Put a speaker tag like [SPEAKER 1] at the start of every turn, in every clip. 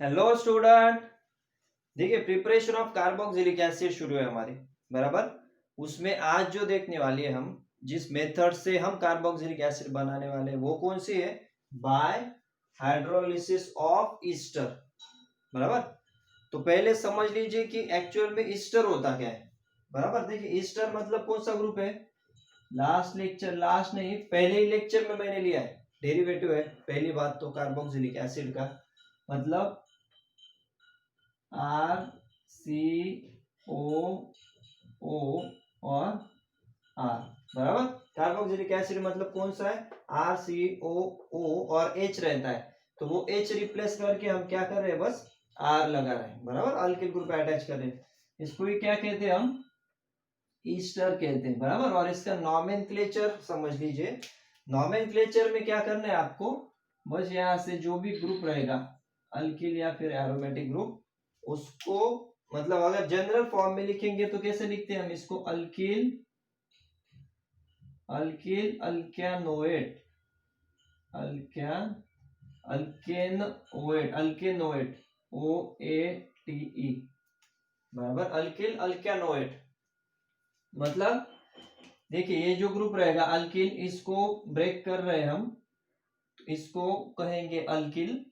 [SPEAKER 1] Hello student. देखिए preparation of carboxylic acid शुरू है हमारी। बराबर। उसमें आज जो देखने वाली है हम जिस मेथड से हम कार्बोक्सिलिक एसिड बनाने वाले हैं वो कौन सी है? Bye hydrolysis of Easter. बराबर। तो पहले समझ लीजिए कि एक्चुअल में ईस्टर होता क्या है। बराबर। देखिए ईस्टर मतलब कौन सा ग्रुप है? लास्ट लेक्चर, लास्ट नहीं पहले ही लेक्चर में मैंने लिया है, डेरिवेटिव है। पहली बात तो कार्बोक्सिलिक एसिड का मतलब आर सी ओ ओ और आर। बराबर। कार्बोक्सिलिक एसिड मतलब कौन सा है? आर सी ओ और एच रहता है, तो वो एच रिप्लेस करके हम क्या कर रहे हैं? बस आर लगा रहे हैं। बराबर। अल्किल ग्रुप अटैच कर रहे हैं। इसको ही क्या कहते हैं हम? ईस्टर कहते हैं। बराबर। और इसका नॉमेनक्लेचर समझ लीजिए। नॉमेनक्लेचर में क्या करना है आपको? बस यहां से जो भी ग्रुप रहेगा अल्किल या फिर एरोमेटिक ग्रुप, उसको मतलब अगर जनरल फॉर्म में लिखेंगे तो कैसे लिखते हैं हम इसको? अल्किल अल्किल अल्केनोएट अल्क्या alkanoate alkanoate O A T E. बराबर। अल्किल अल्केनोएट मतलब देखिए ये जो ग्रुप रहेगा अल्किल, इसको ब्रेक कर रहे हैं हम, तो इसको कहेंगे अल्किल।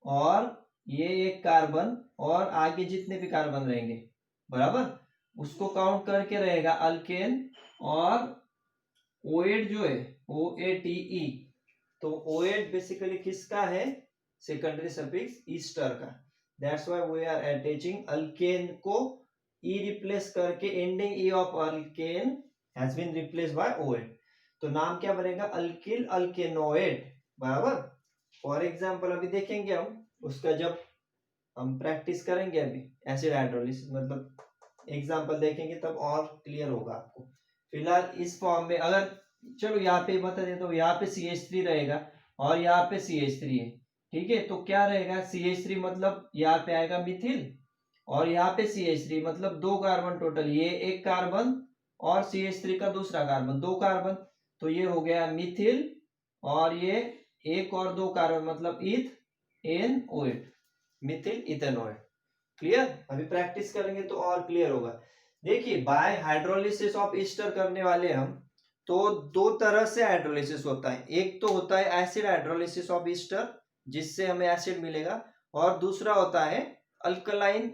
[SPEAKER 1] और ये एक कार्बन और आगे जितने भी कार्बन रहेंगे, बराबर, उसको काउंट करके रहेगा अल्केन। और ओएट जो है ओ ए टी ई, तो ओएट बेसिकली किसका है? सेकेंडरी सफिक्स ईस्टर का। That's why we are attaching alkane को ई रिप्लेस करके ending E of alkane has been replaced by oate. तो नाम क्या बनेगा? Alkyl alkanoate. बराबर। फॉर एग्जांपल अभी देखेंगे हम उसका, जब हम प्रैक्टिस करेंगे अभी एसिड हाइड्रोलिसिस मतलब एग्जांपल देखेंगे तब और क्लियर होगा आपको। फिलहाल इस फॉर्म में अगर चलो यहाँ पे बता दें तो यहाँ पे CH3 रहेगा और यहाँ पे CH3 है। ठीक है, तो क्या रहेगा? CH3 मतलब यहाँ पे आएगा मिथिल और यहाँ पे CH3 मतलब दो कार्बन टोटल, ये एक कार्बन और CH3 का दूसरा कार्बन, दो कार्बन, तो ये हो गया मिथिल। और ये एक और दो कार्बन मतलब ethanoate, methyl ethanoate. Clear? अभी प्रैक्टिस करेंगे तो और क्लियर होगा। देखिए बाय हाइड्रोलिसिस ऑफ ईस्टर करने वाले हम, तो दो तरह से हाइड्रोलिसिस होता है। एक तो होता है एसिड हाइड्रोलिसिस ऑफ ईस्टर जिससे हमें एसिड मिलेगा, और दूसरा होता है अल्कलाइन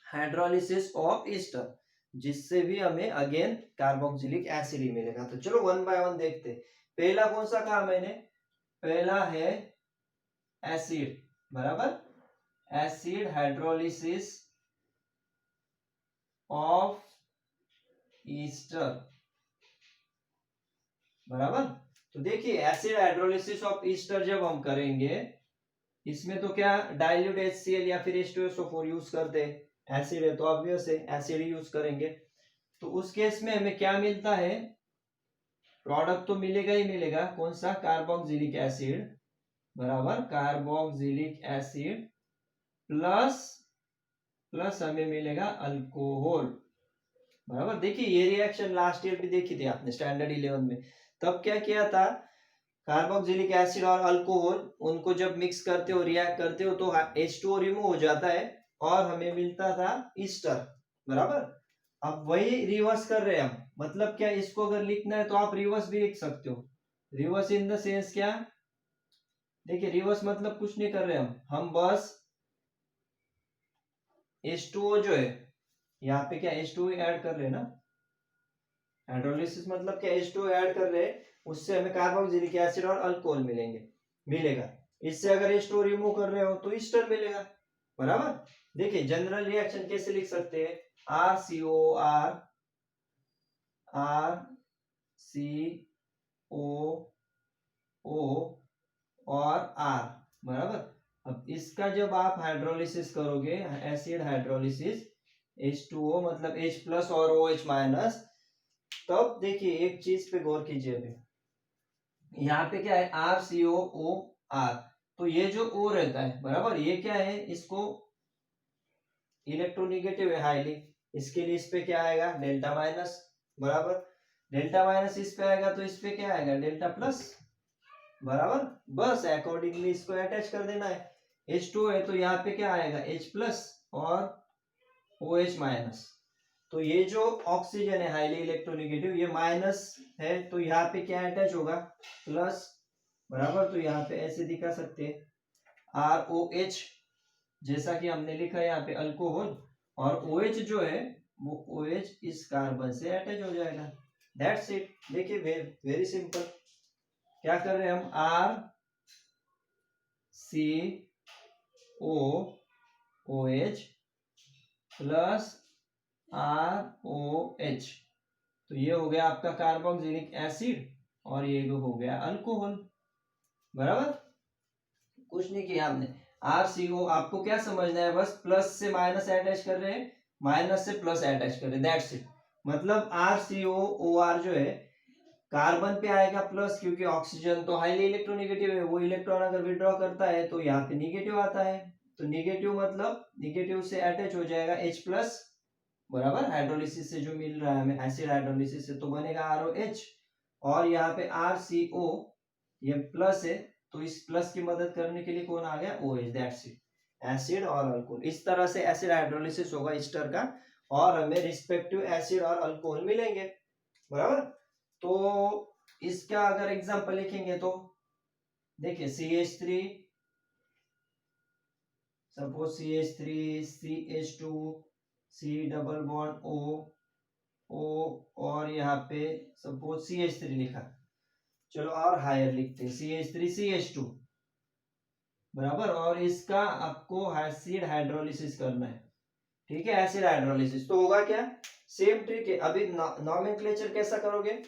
[SPEAKER 1] हाइड्रोलिसिस ऑफ ईस्टर जिससे भी हमें अगेन कार्बोक्सिलिक एसिड ही मिलेगा। तो चलो वन बाय वन देखते हैं। पहला कौन सा कहा मैंने? पहला है एसिड। बराबर। Acid hydrolysis of Easter. बराबर। तो देखिए एसिड हाइड्रोलिसिस ऑफ ईस्टर जब हम करेंगे, इसमें तो क्या डाइल्यूट HCl या फिर H2SO4 यूज करते हैं। एसिड है तो ऑब्वियस है एसिड ही यूज करेंगे। तो उस केस में हमें क्या मिलता है? प्रोडक्ट तो मिलेगा ही मिलेगा। कौन सा? Carboxylic acid. बराबर। कार्बोक्सिलिक एसिड प्लस प्लस हमें मिलेगा अल्कोहल। बराबर। देखिए ये रिएक्शन लास्ट ईयर भी देखी थी आपने स्टैंडर्ड 11 में। तब क्या किया था? कार्बोक्सिलिक एसिड और अल्कोहल उनको जब मिक्स करते हो, रिएक्ट करते हो, तो H2O रिमूव हो जाता है और हमें मिलता था ईस्टर। बराबर। अब वही रिवर्स कर रहे हैं हम, मतलब क्या, इसको अगर लिखना है तो आप रिवर्स भी लिख सकते हो। रिवर्स इन द सेंस क्या? देखिए रिवर्स मतलब कुछ नहीं कर रहे हम बस H2O जो है यहाँ पे क्या H2O ऐड कर रहे हैं ना। हाइड्रोलिसिस मतलब क्या? H2O ऐड कर रहे हैं, उससे हमें कार्बोक्सिलिक एसिड और अल्कोहल मिलेगा। इससे अगर H2O रिमूव कर रहे हो तो ईस्टर मिलेगा। बराबर। देखिए जनरल रिएक्शन कैसे लिख सकते हैं? RCOR RCOO और R। बराबर। अब इसका जब आप हाइड्रोलिसिस करोगे, एसिड हाइड्रोलिसिस, H2O मतलब H प्लस और OH माइनस, तब देखिए एक चीज पे गौर कीजिए। अभी यहाँ पे क्या है? RCOOR, तो ये जो O रहता है, बराबर, ये क्या है? इसको इलेक्ट्रोनिगेटिव है हाईली, इसके लिए इस पे क्या आएगा? Delta minus. बराबर। डेल्टा माइनस इस पे आएगा तो इस पे क्या आएगा? Delta plus. बराबर। बस अकॉर्डिंगली इसको अटैच कर देना है। H2 है तो यहाँ पे क्या आएगा H प्लस और OH माइनस। तो ये जो ऑक्सीजन है हाईली इलेक्ट्रोनेगेटिव, ये माइनस है तो यहाँ पे क्या अटैच होगा, प्लस, बराबर। तो यहाँ पे ऐसे दिखा सकते हैं ROH, जैसा कि हमने लिखा है यहाँ पे अल्कोहल, और OH जो है वो OH इस कार्बन से अटैच हो जाएगा। That's it. देखिए वेरी सिंपल। क्या कर रहे हैं हम, RCOOH प्लस ROH, तो ये हो गया आपका कार्बोक्सिलिक एसिड और ये हो गया अल्कोहल, बराबर। कुछ नहीं किया हमने। RCO आपको क्या समझना है, बस प्लस से माइनस अटैच कर रहे हैं, माइनस से प्लस अटैच कर रहे हैं, दैट्स इट। मतलब RCOOR जो है कार्बन पे आएगा प्लस, क्योंकि ऑक्सीजन तो हाईली इलेक्ट्रोनेगेटिव है, वो इलेक्ट्रॉन अगर विड्रॉ करता है तो यहाँ पे निगेटिव आता है, तो निगेटिव मतलब निगेटिव से अटैच हो जाएगा H प्लस, बराबर। हाइड्रोलिसिस से जो मिल रहा है हमें, एसिड हाइड्रोलिसिस से, तो बनेगा ROH, और यहाँ पे RCO ये प्लस है, तो इस प्लस की मदद करने के लिए कौन आ गया, OH, दैट्स इट। एसिड और अल्कोहल, इस तरह से एसिड हाइड्रोलिसिस होगा ईस्टर का, और हमें रिस्पेक्टिव एसिड और अल्कोहल मिलेंगे, बराबर। तो इसका अगर एग्जांपल लिखेंगे तो देखिए CH3, suppose CH3 CH2 C double bond O और यहाँ पे सपोज CH3 लिखा, चलो और हायर लिखते हैं CH3 CH2, बराबर। और इसका आपको एसिड हाइड्रोलिसिस करना है, ठीक है, एसिड हाइड्रोलिसिस। तो होगा क्या, सेम ट्रिक है। अभी नॉमेनक्लेचर कैसा करोगे,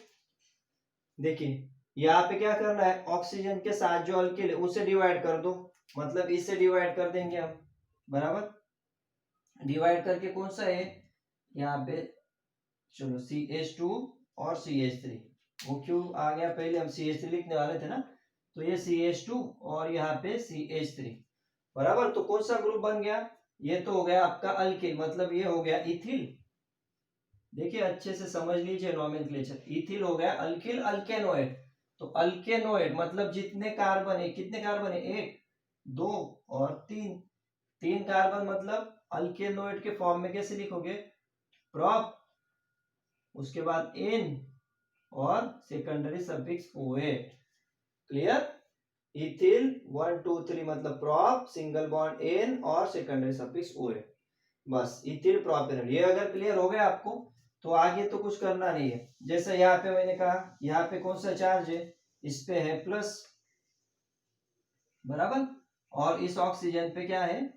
[SPEAKER 1] देखिए यहाँ पे क्या करना है, ऑक्सीजन के साथ जो अल्किल है उसे डिवाइड कर दो, मतलब इससे डिवाइड कर देंगे हम, बराबर। डिवाइड करके कौन सा है यहाँ पे, चलो CH2 और CH3, वो क्यों आ गया, पहले हम CH3 लिखने वाले थे ना, तो ये CH2 और यहाँ पे CH3, बराबर। तो कौन सा ग्रुप बन गया, ये तो हो गया आपका अल्किल, मतलब ये हो गया इथिल। देखिए अच्छे से समझ लीजिए नॉमेनक्लेचर, इथिल हो गया अल्किल अल्केनोएट। तो अल्केनोएट मतलब जितने कार्बन है, कितने कार्बन है, 1 2 और 3, 3 कार्बन, मतलब अल्केनोएट के फॉर्म में कैसे लिखोगे, प्रॉप, उसके बाद एन और secondary suffix OH, clear. Ethyl 1 2 3 मतलब प्रॉप, सिंगल बॉन्ड एन और सेकेंडरी सफिक्स OH, बस इथिल प्रोपेनॉल। ये अगर क्लियर हो गया आपको तो आगे तो कुछ करना नहीं है। जैसे यहाँ पे मैंने कहा, यहाँ पे कौन सा चार्ज है, इस पे है प्लस, बराबर, और इस ऑक्सीजन पे क्या है,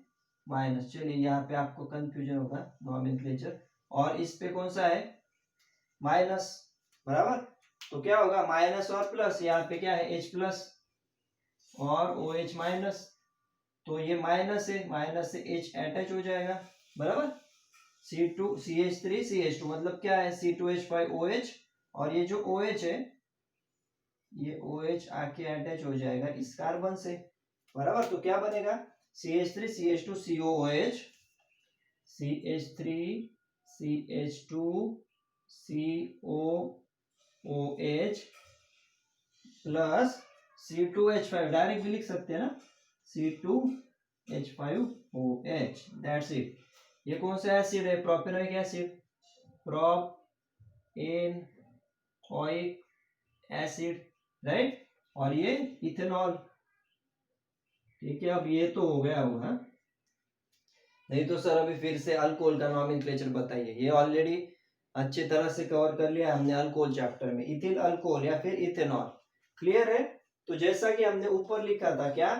[SPEAKER 1] माइनस। चलिए यहाँ पे आपको कंफ्यूजन होगा नॉमेनक्लेचर, और इस पे कौन सा है, माइनस, बराबर। तो क्या होगा, माइनस और प्लस, यहाँ पे क्या है H प्लस और OH माइनस, तो ये माइनस है, माइनस से H अटैच हो जाएगा, बराबर। C2 CH3 CH2 मतलब क्या है, C2H5OH, और ये जो OH है ये OH आके अटैच हो जाएगा इस कार्बन से, बराबर। तो क्या बनेगा, CH3 CH2 COOH, CH3 CH2 COOH plus C2H5, direct भी लिख सकते हैं ना, C2H5OH, दैट्स इट। ये कौन सा एसिड है, propanoic acid, propanoic acid, right. और ये इथेनॉल, ठीक है। अब ये तो हो गया होगा, नहीं तो सर अभी फिर से अल्कोहल का नॉमेनक्लेचर बताइए। ये ऑलरेडी अच्छी तरह से कवर कर लिया हमने अल्कोहल चैप्टर में, इथिल अल्कोहल या फिर इथेनॉल, क्लियर है। तो जैसा कि हमने ऊपर लिखा था क्या,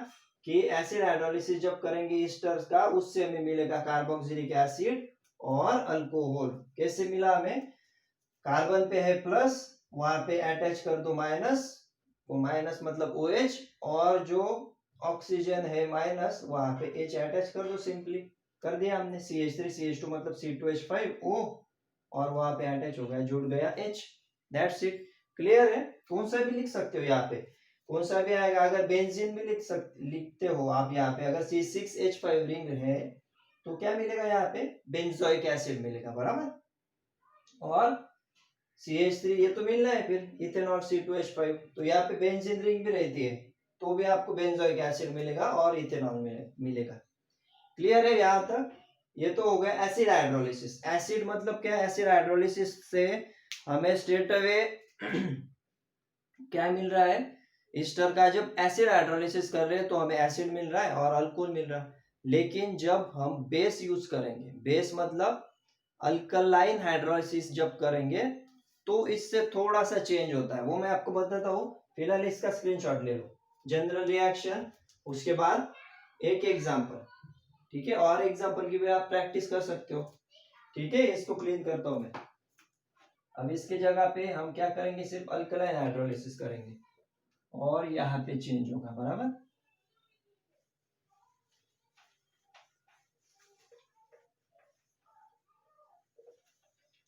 [SPEAKER 1] कि एसिड हाइड्रोलिसिस जब करेंगे ईस्टर्स का, उससे हमें मिलेगा कार्बोक्सिलिक एसिड और अल्कोहल। कैसे मिला हमें, कार्बन पे है प्लस, वहां पे अटैच कर दो माइनस, वो माइनस मतलब OH, और जो ऑक्सीजन है माइनस, वहां पे H अटैच कर दो, सिंपली कर दिया हमने। CH3 CH2 मतलब C2H5O, और वहां पे अटैच हो गया, जुड़ गया H, दैट्स इट, क्लियर है। कौन सा भी लिख सकते हो यहाँ पे, कौन सा भी आएगा, अगर बेंजीन भी लिखते हो आप यहाँ पे, अगर C6H5 रिंग है तो क्या मिलेगा यहाँ पे, बेंजोइक एसिड मिलेगा, बराबर। और CH3 ये तो मिलना है, फिर इथेनॉल C2H5, तो यहाँ पे बेंजीन रिंग भी रहती है, तो भी आपको बेंजोइक एसिड मिलेगा और इथेनॉल मिलेगा। क्लियर है यहाँ तक? ये तो हो गया एसिड हाइड्रोलिसिस। एसिड मतलब क्या? एसिड हाइड्रोलिसिस से हमें स्ट्रेट अवे क्या मिल रहा है? ईस्टर का जब एसिड हाइड्रोलिसिस कर रहे हैं तो हमें एसिड मिल रहा है और अल्कोहल मिल रहा है। लेकिन जब हम बेस यूज करेंगे, बेस मतलब अल्कलाइन हाइड्रोलिसिस जब करेंगे तो इससे थोड़ा सा चेंज होता है, वो मैं आपको बताता हूँ। फिलहाल इसका स्क्रीनशॉट ले लो। जनरल रिएक्शन, उसके बाद एक एग्जांपल, ठीक है? और एग्जांपल की भी आप प्रैक्टिस कर सकते हो, ठीक है? इसको क्लीन करता हूं मैं। अब इसके जगह पे हम क्या करेंगे? सिर्फ अल्कलाइन हाइड्रोलिसिस करेंगे और यहाँ पे चेंज होगा, बराबर?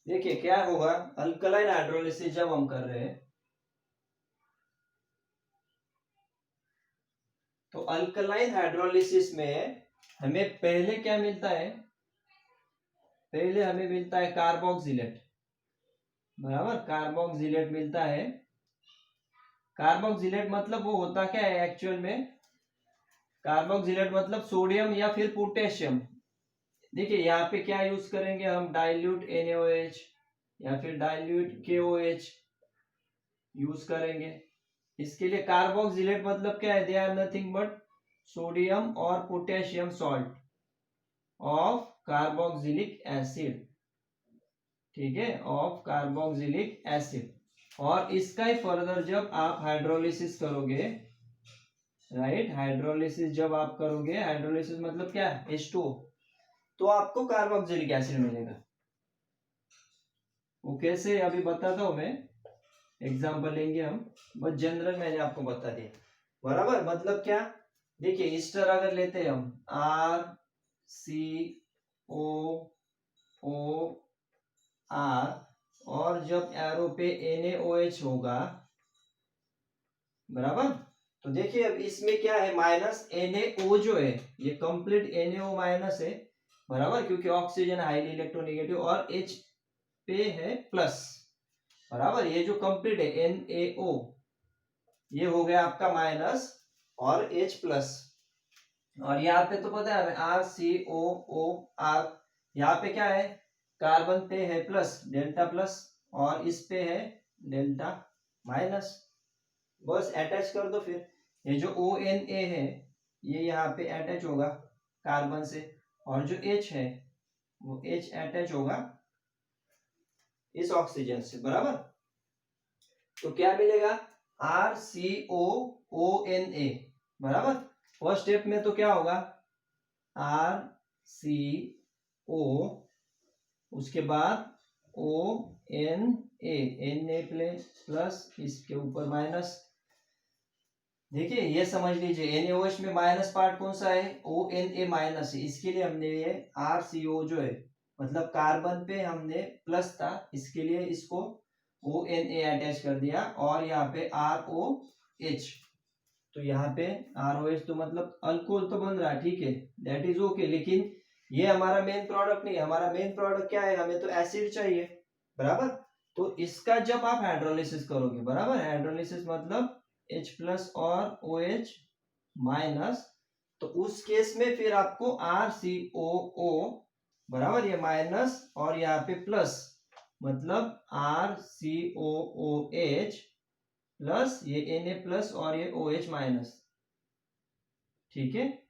[SPEAKER 1] देखिए क्या होगा, अल्कलाइन हाइड्रोलिसिस जब हम कर रहे हैं तो अल्कलाइन हाइड्रोलिसिस में हमें पहले क्या मिलता है? पहले हमें मिलता है कार्बोक्सिलेट, बराबर? कार्बोक्सिलेट मिलता है। कार्बोक्सिलेट मतलब वो होता क्या है एक्चुअल में? कार्बोक्सिलेट मतलब सोडियम या फिर पोटेशियम। देखिए यहाँ पे क्या यूज करेंगे हम? डाइल्यूट NaOH या फिर डाइल्यूट KOH यूज करेंगे। इसके लिए कार्बोक्सिलेट मतलब क्या है? They are nothing but sodium और potassium salt of carboxylic acid, ठीक है? Of carboxylic acid. और इसका ही फर्दर जब आप हाइड्रोलिसिस करोगे, राइट, हाइड्रोलिसिस जब आप करोगे, हाइड्रोलिसिस मतलब क्या है? H2O, तो आपको कार्बोक्सिलिक एसिड मिलेगा। वो कैसे अभी बताता हूं मैं, एग्जांपल लेंगे हम, बस जनरल मैंने आपको बता दिया, बराबर? मतलब क्या? देखिए ईस्टर अगर लेते हैं हम, RCOOR, और जब एरो पे NaOH होगा, बराबर? तो देखिए अब इसमें क्या है? माइनस NaO जो है ये कंप्लीट NaO माइनस है, बराबर? क्योंकि ऑक्सीजन हाईली इलेक्ट्रोनेगेटिव और H पे है प्लस, बराबर? ये जो कंप्लीट है NaO ये हो गया आपका माइनस और H प्लस। और यहाँ पे तो पता है हमें RCOOR, यहाँ पे क्या है? कार्बन पे है प्लस, डेल्टा प्लस, और इस पे है डेल्टा माइनस। बस अटैच कर दो फिर। ये जो ONA है ये यहाँ पे अटैच होगा कार्बन से, और जो H है वो H अटैच होगा इस ऑक्सीजन से, बराबर? तो क्या मिलेगा? RCOONA, बराबर? फर्स्ट स्टेप में तो क्या होगा? RCO, उसके बाद ONA, Na प्लस, इसके ऊपर माइनस। देखिए ये समझ लीजिए NaOH में माइनस पार्ट कौन सा है? ONA माइनस है, इसके लिए हमने ये RCO जो है मतलब कार्बन पे हमने प्लस था, इसके लिए इसको ONA अटैच कर दिया, और यहाँ पे ROH, तो यहाँ पे ROH तो मतलब अल्कोहल तो बन रहा है, ठीक है, दैट इज ओके। लेकिन ये हमारा मेन प्रोडक्ट नहीं है। हमारा मेन प्रोडक्ट क्या है? हमें तो एसिड चाहिए, बराबर? तो इसका जब आप हाइड्रोलिसिस करोगे, बराबर, हाइड्रोलिसिस मतलब H प्लस और OH माइनस, तो उस केस में फिर आपको RCOO, बराबर, ये माइनस और यहाँ पे प्लस, मतलब RCOOH प्लस ये Na प्लस और ये OH माइनस, ठीक है?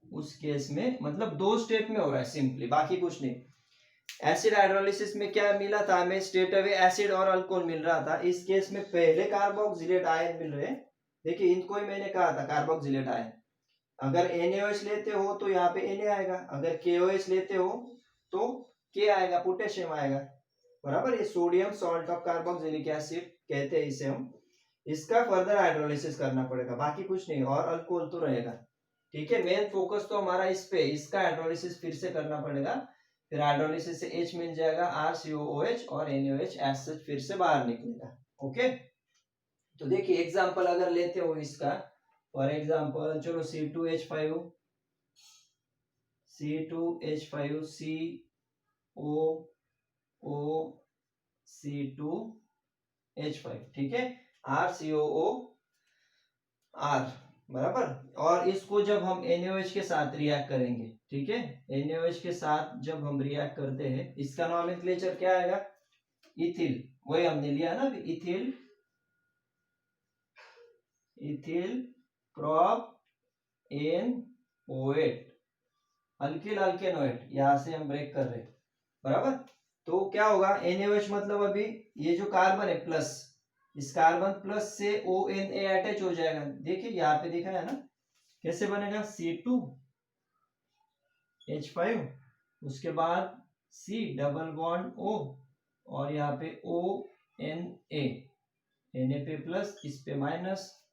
[SPEAKER 1] उस केस में मतलब दो स्टेप में हो रहा है सिंपली, बाकी कुछ नहीं। एसिड हाइड्रोलिसिस में क्या मिला था हमें? स्ट्रेट अवे एसिड और अल्कोहल मिल रहा था। इस केस में पहले कार्बोक्सिलेट आयन मिल रहे। देखिए इनको ही मैंने कहा था कार्बोक्सिलेट आयन। अगर NaOH लेते हो तो यहाँ पे Na आएगा, अगर KOH लेते हो तो K आएगा, पोटेशियम आएगा, बराबर? ये sodium salt of carboxylic acid कहते हैं इसे हम। इसका फर्दर हाइड्रोलिसिस करना पड़ेगा, बाकी कुछ नहीं, और अल्कोहल तो रहेगा, ठीक है? मेन फोकस तो हमारा इस पे, इसका हाइड्रोलिसिस फिर से करना पड़ेगा। फिर हाइड्रोलिसिस से H मिल जाएगा, RCOOH, और NaOH एज सच फिर से बाहर निकलेगा, ओके? तो देखिए एग्जांपल अगर लेते हो इसका, फॉर एग्जांपल चलो C2H5, C2H5, ठीक है? RCOOR, बराबर। और इसको जब हम NaOH के साथ रिएक्ट करेंगे, ठीक है, NaOH के साथ जब हम रिएक्ट करते हैं, इसका नॉमेनक्लेचर क्या आएगा, इथिल, वही हमने लिया ना, ethyl, ethyl prop NO8, alkyl alkanoate, यहां से हम ब्रेक कर रहे हैं, बराबर। तो क्या होगा, NaOH मतलब अभी ये जो कार्बन है प्लस, इस कार्बन प्लस से ONA अटैच हो जाएगा, देखिए यहाँ पे दिखा है ना, कैसे बनेगा, C2H5, उसके बाद C डबल बॉन्ड O, और यहाँ पे ONA, Na पे प्लस, इस पे माइनस,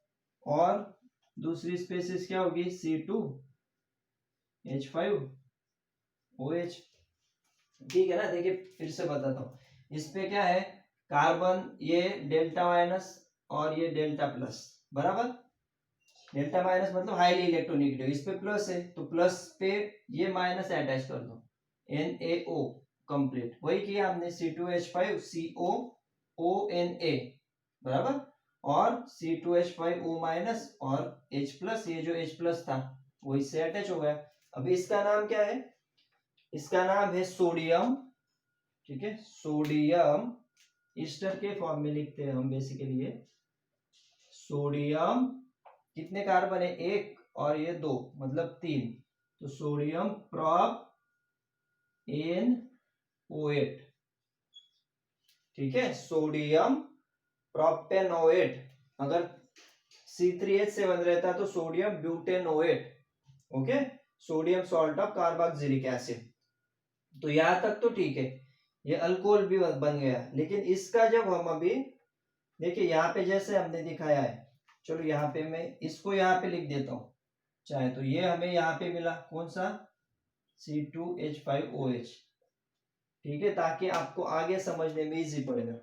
[SPEAKER 1] और दूसरी स्पेसिस क्या होगी, C2H5OH, ठीक है ना। देखिए फिर से बताता हूँ, इस पे क्या है, कार्बन, ये डेल्टा माइनस और ये डेल्टा प्लस, बराबर। डेल्टा माइनस मतलब हाईली इलेक्ट्रोनेगेटिव, इस पे प्लस है तो प्लस पे ये माइनस अटैच कर दो, NaO कंप्लीट, वही किया हमने, C2H5COONA, बराबर, और C2H5O माइनस और H प्लस, ये जो H प्लस था वो इससे अटैच हो गया। अभी इसका नाम क्या है, इसका नाम है सोडियम, ठीक है, सोडियम, ईस्टर के फॉर्म में लिखते हैं हम बेसिकली, ये सोडियम, कितने कार्बन है, एक और ये दो, मतलब 3, तो सोडियम प्रोप NO8, ठीक है, सोडियम प्रोपेनोएट, अगर C3H7 रहता तो sodium butanoate, okay, sodium salt of carboxylic acid. तो यहां तक तो ठीक है, ये अल्कोहल भी बन गया, लेकिन इसका जब हम अभी देखिए यहाँ पे जैसे हमने दिखाया है, चलो यहाँ पे मैं इसको यहाँ पे लिख देता हूँ चाहे तो, ये हमें यहाँ पे मिला कौन सा, C2H5OH, ठीक है, ताकि आपको आगे समझने में इजी पड़ेगा।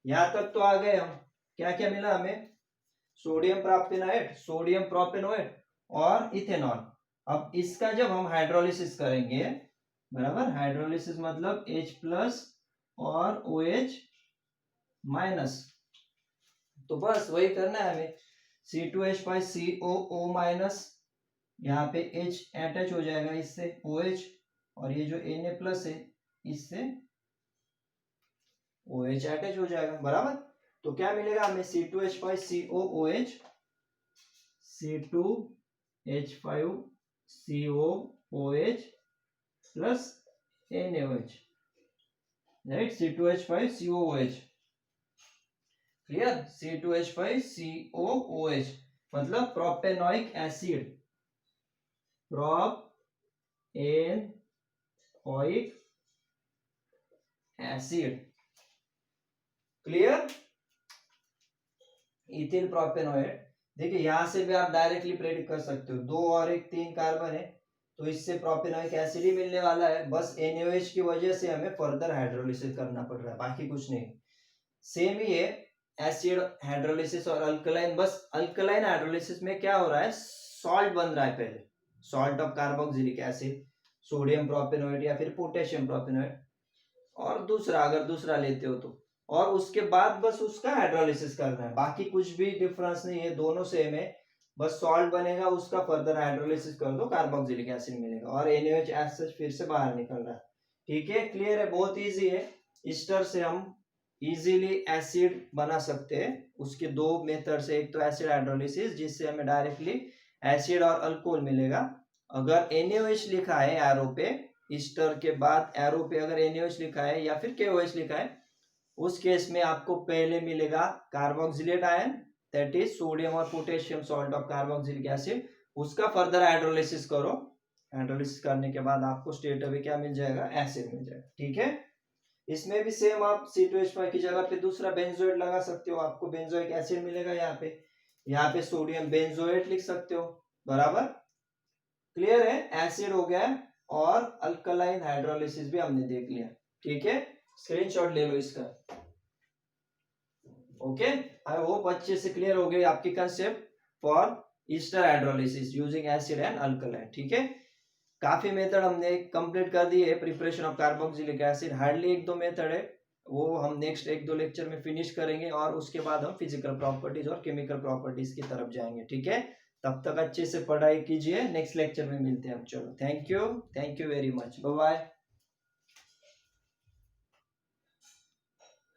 [SPEAKER 1] यहाँ तक तो आ गए हम, क्या क्या मिला हमें, सोडियम प्रोपेनोएट, सोडियम प्रोपेनोएट और इथेनॉल। अब इसका जब हम हाइड्रोलिसिस करेंगे, बराबर, हाइड्रोलिसिस मतलब H प्लस और OH माइनस, तो बस वही करना है हमें, C2H5COO माइनस, यहाँ पे H अटैच हो जाएगा इससे OH, और ये जो Na प्लस है इससे OH अटैच हो जाएगा, बराबर। तो क्या मिलेगा हमें, C2H5COOH, C2H5COOH plus NaOH, right, C2H5COOH, clear, C2H5COOH मतलब propanoic acid, propanoic acid, clear, ethyl propanoate. देखिए यहां से भी आप डायरेक्टली प्रेडिक्ट कर सकते हो, 2 और 1 3 कार्बन है तो इससे प्रोपेनोइक एसिड ही मिलने वाला है, बस NaOH की वजह से हमें फर्दर हाइड्रोलिसिस करना पड़ रहा है, बाकी कुछ नहीं। सेम ही है एसिड हाइड्रोलिसिस और अल्कलाइन, बस अल्कलाइन हाइड्रोलिसिस में क्या हो रहा है, सॉल्ट बन रहा है पहले, salt of carboxylic acid, sodium propanoate या फिर पोटेशियम प्रोपेनोएट, और दूसरा अगर दूसरा लेते हो तो, और उसके बाद बस उसका हाइड्रोलिसिस करना है, बाकी कुछ भी डिफरेंस नहीं है, दोनों सेम है, बस सॉल्ट बनेगा, उसका फर्दर हाइड्रोलिसिस कर दो, कार्बोक्सिलिक एसिड मिलेगा, और NaOH एज सच फिर से बाहर निकल रहा है, ठीक है, क्लियर है, बहुत इजी है। ईस्टर से हम इजीली एसिड बना सकते हैं, उसके दो मेथड से, एक तो एसिड हाइड्रोलिसिस जिससे हमें डायरेक्टली एसिड और अल्कोहल मिलेगा, अगर NaOH लिखा है एरो पे, ईस्टर के बाद एरो पे अगर NaOH लिखा है या फिर KOH लिखा है, उस केस में आपको पहले मिलेगा carboxylate ion, that is sodium और potassium salt of carboxylic acid, उसका फर्दर हाइड्रोलिसिस करो, हाइड्रोलिसिस करने के बाद आपको स्टेट अभी क्या मिल जाएगा, एसिड मिल जाएगा, ठीक है। इसमें भी सेम आप C2H5 की जगह पे दूसरा बेंजोएट लगा सकते हो, आपको बेंजोइक एसिड मिलेगा, यहाँ पे सोडियम बेंजोएट लिख सकते हो, बराबर, क्लियर है, एसिड हो गया, और अल्कलाइन हाइड्रोलिसिस भी हमने देख लिया, ठीक है, स्क्रीनशॉट ले लो इसका, ओके। आई होप अच्छे से क्लियर हो गई आपकी concept for Easter hydrolysis using acid and alkaline, ठीक है। काफी मेथड हमने कंप्लीट कर दी है preparation of carboxylic acid, hardly 1-2 method है, वो हम नेक्स्ट 1-2 लेक्चर में फिनिश करेंगे, और उसके बाद हम फिजिकल प्रॉपर्टीज और केमिकल प्रॉपर्टीज की तरफ जाएंगे, ठीक है। तब तक अच्छे से पढ़ाई कीजिए, नेक्स्ट लेक्चर में मिलते हैं हम। चलो, thank you very much, bye bye.